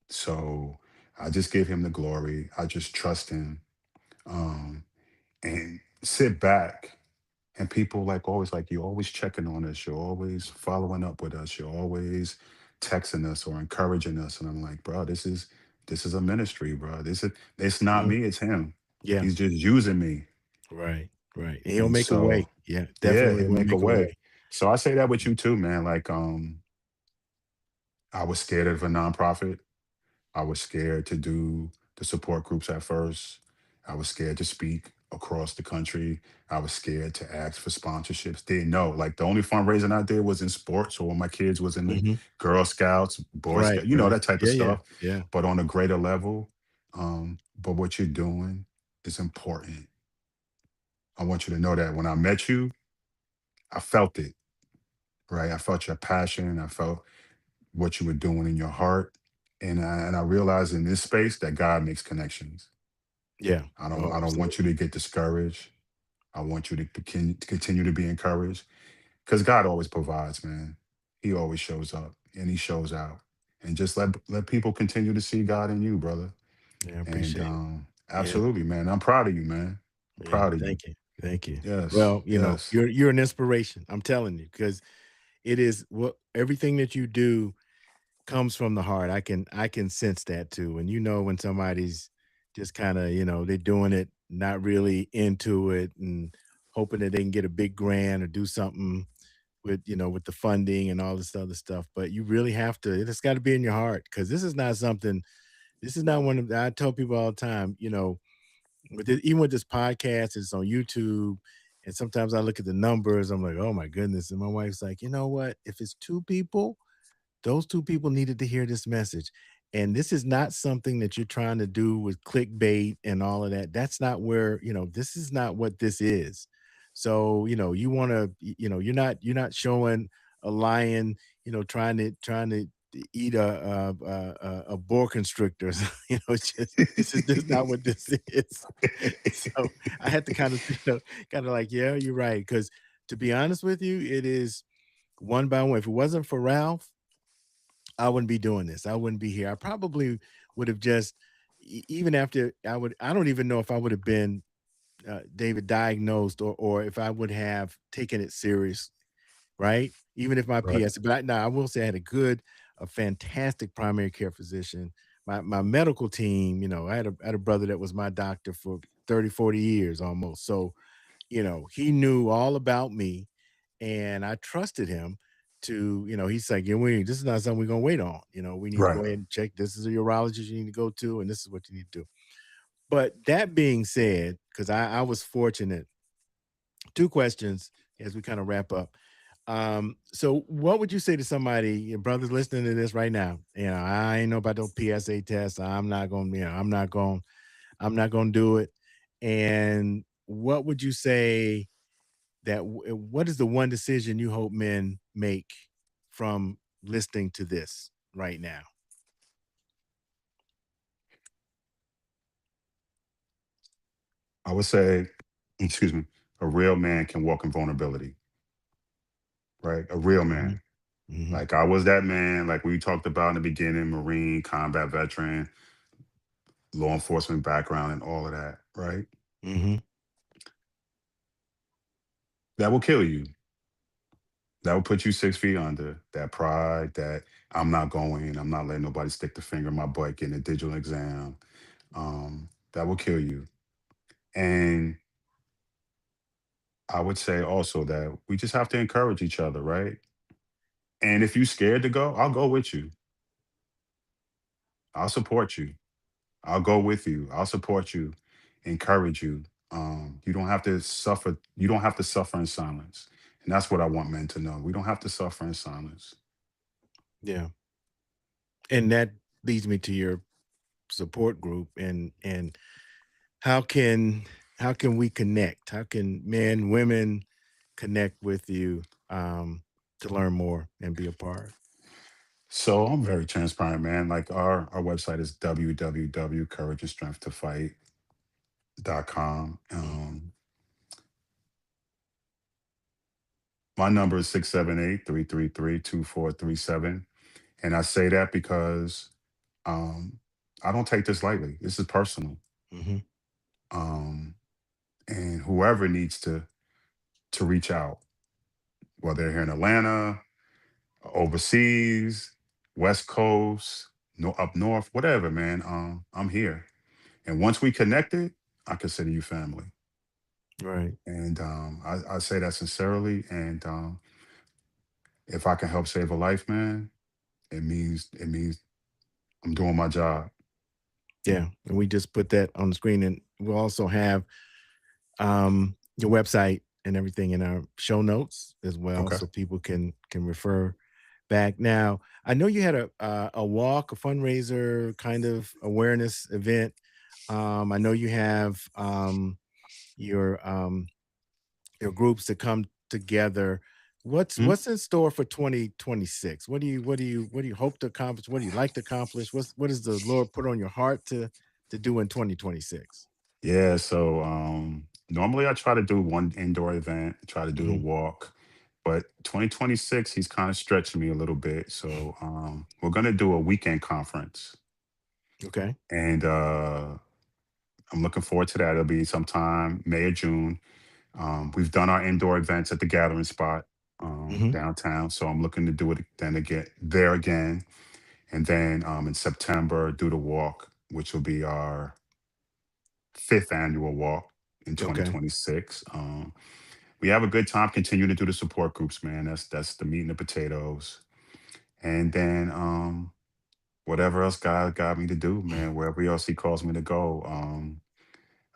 So I just give him the glory. I just trust him. Um, and sit back. And people like always like, you're always checking on us, you're always following up with us, you're always texting us or encouraging us. And I'm like, bro, this is a ministry, bro. It's not Mhm. me, it's him. Yeah. He's just using me. Right. Right. And he'll And make a so, way. Yeah, yeah, definitely he'll will make a make a way. way. So I say that with you too, man. Like, I was scared of a nonprofit. I was scared to do the support groups at first. I was scared to speak across the country. I was scared to ask for sponsorships. Didn't know. Like the only fundraising I did was in sports, or when my kids was in the Mhm. Girl Scouts, Boy Right, Scouts, right. that type of Yeah, yeah, stuff. yeah, But on a greater level, but what you're doing is important. I want you to know that when I met you, I felt it, right? I felt your passion. I felt what you were doing in your heart. And I realized in this space that God makes connections. yeah. I don't Oh, I don't want you absolutely. to get discouraged. I want you to continue to be encouraged because God always provides, man. He always shows up and he shows out. And just let people continue to see God in you, brother. Yeah, I And appreciate it. Yeah, absolutely, man. I'm proud of you, man. I'm yeah. proud of you. Thank you. Thank you. Yes, Well, yes. you're an inspiration. I'm telling you, because it is what everything that you do comes from the heart. I can sense that too. And when somebody's just kind of, they're doing it, not really into it and hoping that they can get a big grant or do something with the funding and all this other stuff. But you really have to, it's got to be in your heart, because this is not one of, I tell people all the time, even with this podcast, it's on YouTube. And sometimes I look at the numbers, I'm like, oh my goodness. And my wife's like, you know what? If it's two people, those two people needed to hear this message. And this is not something that you're trying to do with clickbait and all of that. That's not where, this is not what this is. So, you want to, you're not showing a lion, trying to eat a boa constrictor. It's just, this is not what this is. So I had to kind of, like, yeah, you're right. Because to be honest with you, it is one by one. If it wasn't for Ralph, I wouldn't be doing this. I wouldn't be here. I probably would have just, even after I don't even know if I would have been David diagnosed, or if I would have taken it serious, right? Even if my Right. PS, but now I will say I had a fantastic primary care physician. My medical team, I had a brother that was my doctor for 30, 40 years almost. So, he knew all about me, and I trusted him to, he's like, yeah, this is not something we're gonna wait on. We need to Right. go ahead and check. This is a urologist you need to go to, and this is what you need to do. But that being said, because I was fortunate, two questions as we kind of wrap up. So what would you say to somebody, your brother's listening to this right now? I ain't know about those PSA tests. I'm not gonna do it. And what would you say what is the one decision you hope men make from listening to this right now? I would say, excuse me, a real man can walk in vulnerability, right? A real Mhm, man. mhm, Like I was that man, like we talked about in the beginning, Marine, combat veteran, law enforcement background, and all of that, right? mhm. That will kill you. That will put you 6 feet under. That pride, that I'm not letting nobody stick the finger in my butt getting a digital exam. That will kill you. And I would say also that we just have to encourage each other, right? And if you're scared to go, I'll go with you. I'll support you. I'll go with you. I'll support you, encourage you. You don't have to suffer. You don't have to suffer in silence. And that's what I want men to know. We don't have to suffer in silence. Yeah, and that leads me to your support group, and how can how can we connect? How can men, women connect with you to learn more and be a part? So I'm very transparent, man. Like our website is www.courageandstrengthtoffight.com. Mm, My number is 678-333-2437. And I say that because um, I don't take this lightly. This is personal. mhm. Um, and whoever needs to reach out, whether they're here in Atlanta, overseas, West Coast, no, up north, whatever, man. I'm here. And once we connected, I consider you family. Right. And I say that sincerely. And if I can help save a life, man, it means I'm doing my job. Yeah, and we just put that on the screen, and we'll also have your website and everything in our show notes as well, Okay. so people can refer back. Now, I know you had a walk, a fundraiser, kind of awareness event. I know you have your your groups to come together. Mhm. What's in store for 2026? What do you hope to accomplish? What do you like to accomplish? What does the Lord put on your heart to do in 2026? Yeah. So normally I try to do one indoor event, try to do the Hmm. walk. But 2026, he's kind of stretching me a little bit. So we're gonna do a weekend conference. Okay. And I'm looking forward to that. It'll be sometime May or June. We've done our indoor events at the gathering spot Hmm. downtown, so I'm looking to do it then again there again, and then in September do the walk, which will be our fifth annual walk in Okay. 2026. We have a good time. Continue to do the support groups, man. That's the meat and the potatoes, and then whatever else God got me to do, man. Wherever else He calls me to go.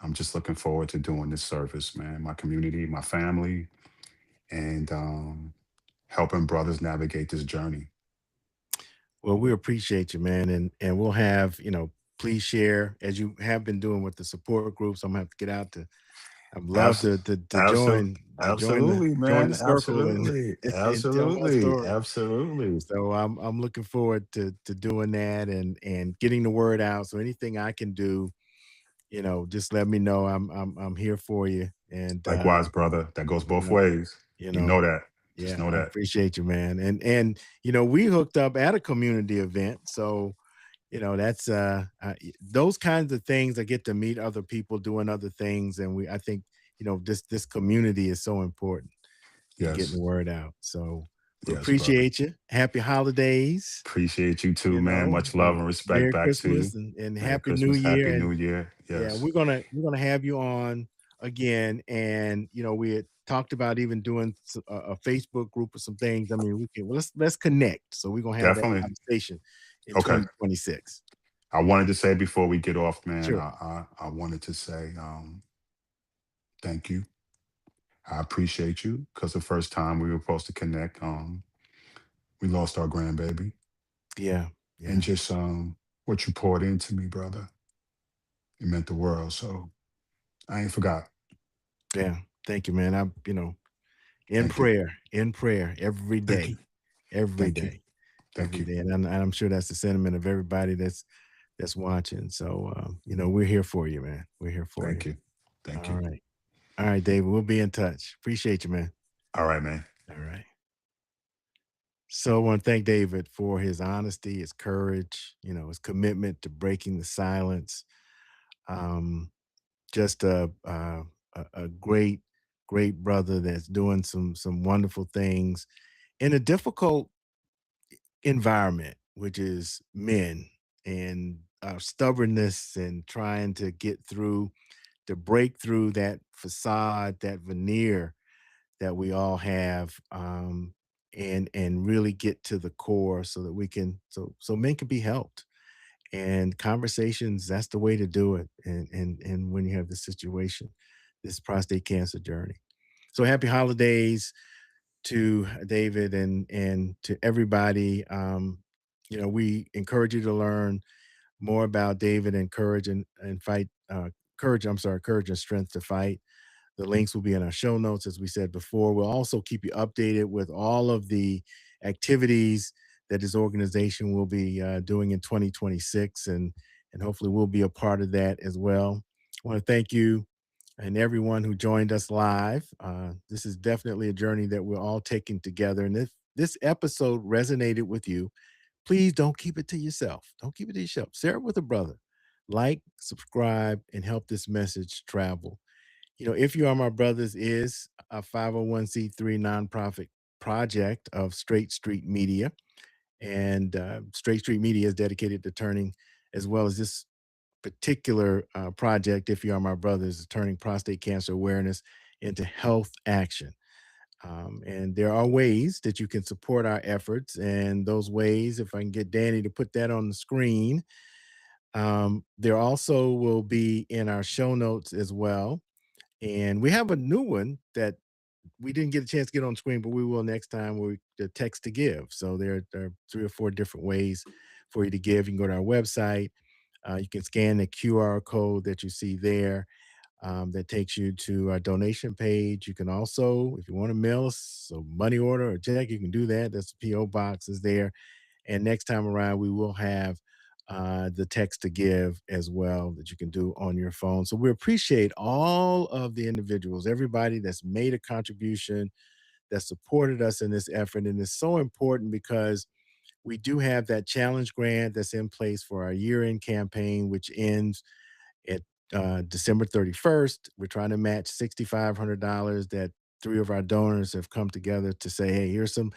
I'm just looking forward to doing this service, man. My community, my family, and helping brothers navigate this journey. Well, we appreciate you, man, and we'll have please share as you have been doing with the support groups. I'm gonna have to get out to. I'd love Abs- to join Absolutely, join man. the circle and Absolutely. and tell my Absolutely. story. Absolutely. So I'm looking forward to doing that and getting the word out. So anything I can do, just let me know. I'm here for you. And Likewise, brother. That goes you both know, ways. you You know, know that. Just yeah, know I that. appreciate you, man. And we hooked up at a community event. So, that's those kinds of things. I get to meet other people doing other things. And I think, this community is so important in getting Yes. the word out. So we Yes, brother. appreciate you. Happy holidays. Appreciate you too, man. Much love and respect Merry back to you. Christmas and Merry Happy New Christmas. Happy Year. New And Year. yeah, Yes. we're gonna have you on again. And we had talked about even doing a Facebook group or some things. I mean, let's connect. So we're gonna have that Definitely. conversation in Okay. 2026. I wanted to say before we get off, man, Sure. I wanted to say thank you. I appreciate you because the first time we were supposed to connect, we lost our grandbaby. Yeah. And Yeah. just what you poured into me, brother, it meant the world. So I ain't forgot. Yeah. Thank you, man. I'm, Thank you. in prayer Thank you. every Thank you. day, Thank you. and I'm sure that's the sentiment of everybody that's watching. So, we're here for you, man. We're here for you. Thank you. Thank All you. right. All right, David. We'll be in touch. Appreciate you, man. All right, man. All right. So I want to thank David for his honesty, his courage, his commitment to breaking the silence. Um, just a great, great brother that's doing some wonderful things in a difficult environment, which is men and our stubbornness and trying to get through, to break through that facade, that veneer that we all have, and really get to the core so that we can so men can be helped. And conversations, that's the way to do it. And when you have this situation, this prostate cancer journey. So happy holidays to David and to everybody. We encourage you to learn more about David and courage and fight courage. I'm sorry, courage and strength to fight. The links will be in our show notes, as we said before. We'll also keep you updated with all of the activities that his organization will be doing in 2026, and hopefully we'll be a part of that as well. I want to thank you and everyone who joined us live. This is definitely a journey that we're all taking together. And if this episode resonated with you, please don't keep it to yourself. Don't keep it to yourself. Share it with a brother. Like, subscribe, and help this message travel. If You Are My Brothers is a 501c3 nonprofit project of Straight Street Media. And Straight Street Media is dedicated to turning, as well as this particular project, If You Are My Brothers, is turning prostate cancer awareness into health action. And there are ways that you can support our efforts. And those ways, if I can get Danny to put that on the screen, there also will be in our show notes as well. And we have a new one that we didn't get a chance to get on screen, but we will next time. The text to give. So there are 3 or 4 different ways for you to give. You can go to our website. You can scan the QR code that you see there, that takes you to our donation page. You can also, if you want to mail us a money order or check, you can do that. That's the PO box is there. And next time around, we will have the text to give as well that you can do on your phone. So we appreciate all of the individuals, everybody that's made a contribution, that supported us in this effort. And it's so important because we do have that challenge grant that's in place for our year end campaign, which ends at December 31st. We're trying to match $6,500 that 3 of our donors have come together to say, hey, here's some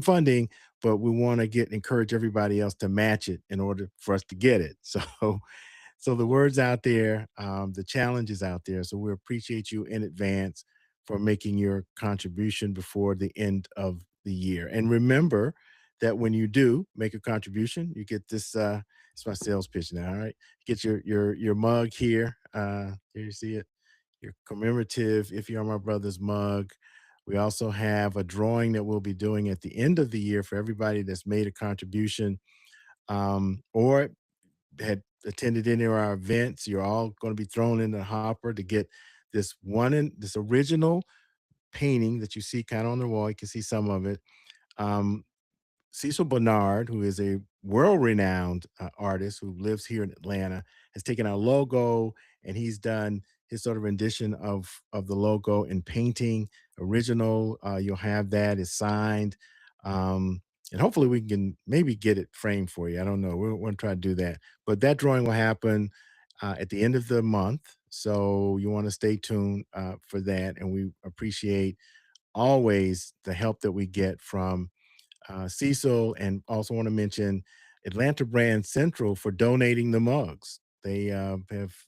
funding, but we want to get encourage everybody else to match it in order for us to get it. So the word's out there, the challenge is out there. So we appreciate you in advance for making your contribution before the end of the year. And remember that when you do make a contribution, you get this. It's my sales pitch now. All right, get your mug here. Here you see it. Your commemorative "If You Are My Brother's" mug. We also have a drawing that we'll be doing at the end of the year for everybody that's made a contribution, or had attended any of our events. You're all going to be thrown in the hopper to get this original painting that you see kind of on the wall. You can see some of it. Um, Cecil Bernard, who is a world-renowned artist who lives here in Atlanta, has taken our logo and he's done his sort of rendition of the logo in painting, original. You'll have that is signed, um, and hopefully we can maybe get it framed for you. I don't know. We're going to try to do that, but that drawing will happen at the end of the month. So you want to stay tuned for that, and we appreciate always the help that we get from Cecil, and also want to mention Atlanta Brand Central for donating the mugs. They have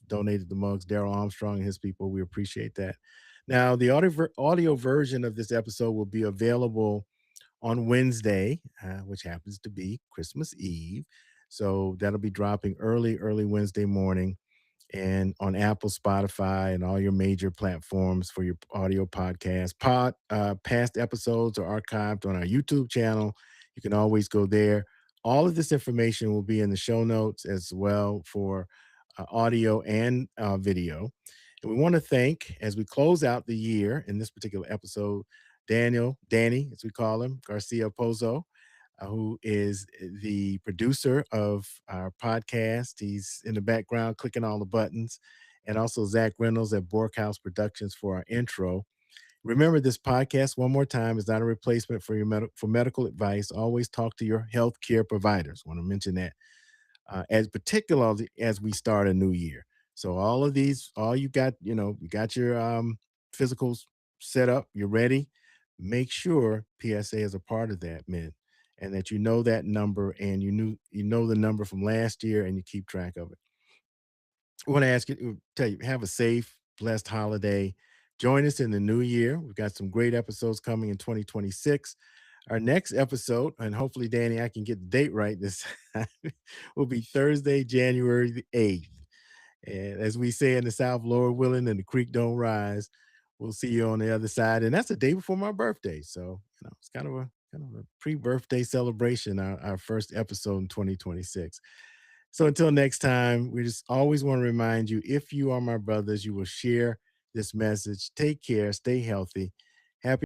donated the mugs. Daryl Armstrong and his people. We appreciate that. Now, the audio version of this episode will be available on Wednesday, which happens to be Christmas Eve. So that'll be dropping early Wednesday morning and on Apple, Spotify, and all your major platforms for your audio podcast. Past episodes are archived on our YouTube channel. You can always go there. All of this information will be in the show notes as well for audio and video. And we want to thank, as we close out the year in this particular episode, Danny, as we call him, Garcia Pozo, who is the producer of our podcast. He's in the background clicking all the buttons. and also Zach Reynolds at Borkhouse Productions for our intro. Remember, this podcast, one more time, is not a replacement for for medical advice. Always talk to your health care providers. Want to mention that, as particularly as we start a new year. So all of these, all you got, you got your physicals set up. You're ready. Make sure PSA is a part of that, man, and that you know that number, and you know the number from last year, and you keep track of it. I want to ask you, tell you, have a safe, blessed holiday. Join us in the new year. We've got some great episodes coming in 2026. Our next episode, and hopefully, Danny, I can get the date right this time, will be Thursday, January the 8th. And as we say in the South, Lord willing, and the creek don't rise, we'll see you on the other side. And that's the day before my birthday. So, it's kind of a pre-birthday celebration, our first episode in 2026. So until next time, we just always want to remind you, if you are my brothers, you will share this message. Take care, stay healthy,